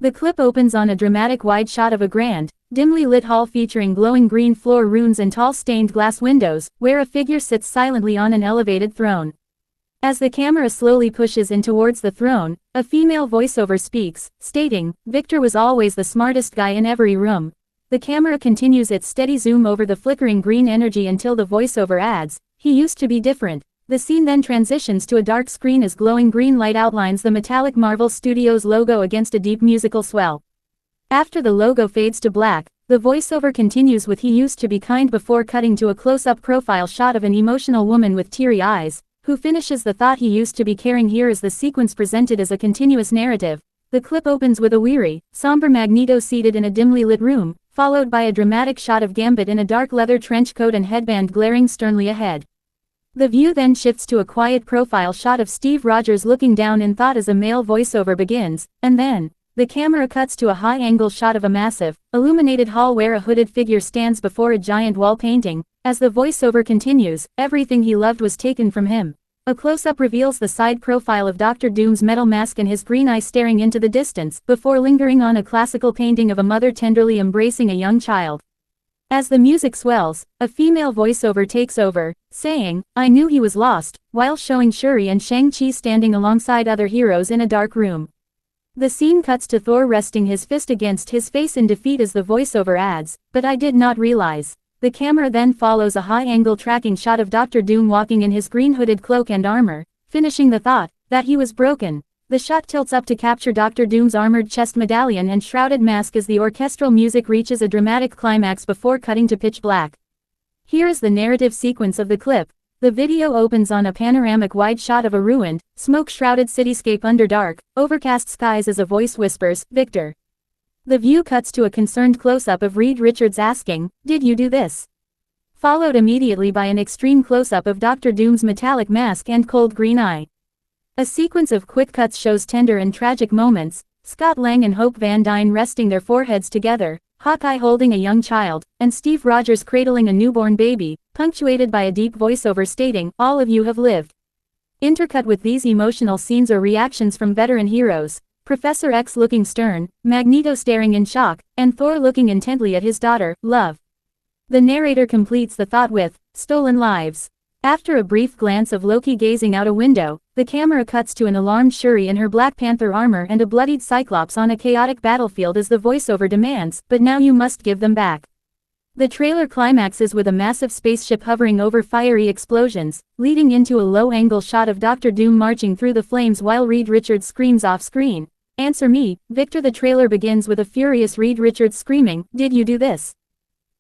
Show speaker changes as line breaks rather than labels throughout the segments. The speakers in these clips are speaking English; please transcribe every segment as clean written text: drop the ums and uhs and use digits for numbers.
The clip opens on a dramatic wide shot of a grand, dimly lit hall featuring glowing green floor runes and tall stained glass windows, where a figure sits silently on an elevated throne. As the camera slowly pushes in towards the throne, a female voiceover speaks, stating, "Victor was always the smartest guy in every room." The camera continues its steady zoom over the flickering green energy until the voiceover adds, "He used to be different." The scene then transitions to a dark screen as glowing green light outlines the metallic Marvel Studios logo against a deep musical swell. After the logo fades to black, the voiceover continues with "He used to be kind" before cutting to a close-up profile shot of an emotional woman with teary eyes, who finishes the thought "he used to be caring." Here is the sequence presented as a continuous narrative. The clip opens with a weary, somber Magneto seated in a dimly lit room, followed by a dramatic shot of Gambit in a dark leather trench coat and headband glaring sternly ahead. The view then shifts to a quiet profile shot of Steve Rogers looking down in thought as a male voiceover begins, and then, the camera cuts to a high-angle shot of a massive, illuminated hall where a hooded figure stands before a giant wall painting. As the voiceover continues, "Everything he loved was taken from him." A close-up reveals the side profile of Dr. Doom's metal mask and his green eye staring into the distance, before lingering on a classical painting of a mother tenderly embracing a young child. As the music swells, a female voiceover takes over, saying, "I knew he was lost," while showing Shuri and Shang-Chi standing alongside other heroes in a dark room. The scene cuts to Thor resting his fist against his face in defeat as the voiceover adds, "But I did not realize." The camera then follows a high-angle tracking shot of Dr. Doom walking in his green hooded cloak and armor, finishing the thought, "that he was broken." The shot tilts up to capture Dr. Doom's armored chest medallion and shrouded mask as the orchestral music reaches a dramatic climax before cutting to pitch black. Here is the narrative sequence of the clip. The video opens on a panoramic wide shot of a ruined, smoke-shrouded cityscape under dark, overcast skies as a voice whispers, "Victor." The view cuts to a concerned close-up of Reed Richards asking, "Did you do this?" Followed immediately by an extreme close-up of Dr. Doom's metallic mask and cold green eye. A sequence of quick cuts shows tender and tragic moments, Scott Lang and Hope Van Dyne resting their foreheads together, Hawkeye holding a young child, and Steve Rogers cradling a newborn baby, punctuated by a deep voiceover stating, "All of you have lived." Intercut with these emotional scenes are reactions from veteran heroes, Professor X looking stern, Magneto staring in shock, and Thor looking intently at his daughter, Love. The narrator completes the thought with, "Stolen lives." After a brief glance of Loki gazing out a window, the camera cuts to an alarmed Shuri in her Black Panther armor and a bloodied Cyclops on a chaotic battlefield as the voiceover demands, "But now you must give them back." The trailer climaxes with a massive spaceship hovering over fiery explosions, leading into a low-angle shot of Dr. Doom marching through the flames while Reed Richards screams off-screen, "Answer me, Victor." The trailer begins with a furious Reed Richards screaming, "Did you do this?"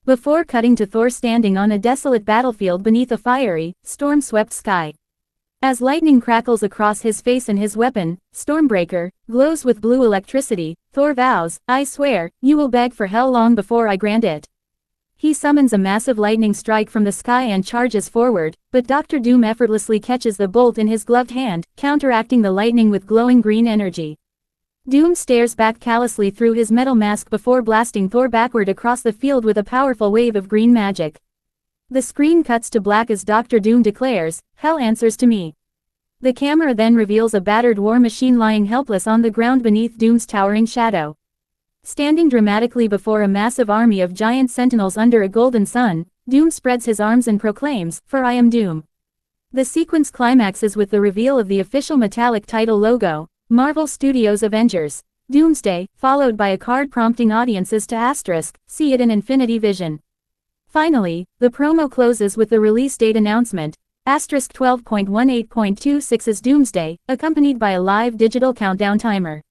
Before cutting to Thor standing on a desolate battlefield beneath a fiery, storm-swept sky. As lightning crackles across his face and his weapon, Stormbreaker, glows with blue electricity, Thor vows, "I swear, you will beg for hell long before I grant it." He summons a massive lightning strike from the sky and charges forward, but Dr. Doom effortlessly catches the bolt in his gloved hand, counteracting the lightning with glowing green energy. Doom stares back callously through his metal mask before blasting Thor backward across the field with a powerful wave of green magic. The screen cuts to black as Dr. Doom declares, "Hell answers to me." The camera then reveals a battered war machine lying helpless on the ground beneath Doom's towering shadow. Standing dramatically before a massive army of giant sentinels under a golden sun, Doom spreads his arms and proclaims, "For I am Doom." The sequence climaxes with the reveal of the official metallic title logo, Marvel Studios Avengers, Doomsday, followed by a card prompting audiences to *, see it in Infinity Vision. Finally, the promo closes with the release date announcement, *12.18.26 is Doomsday, accompanied by a live digital countdown timer.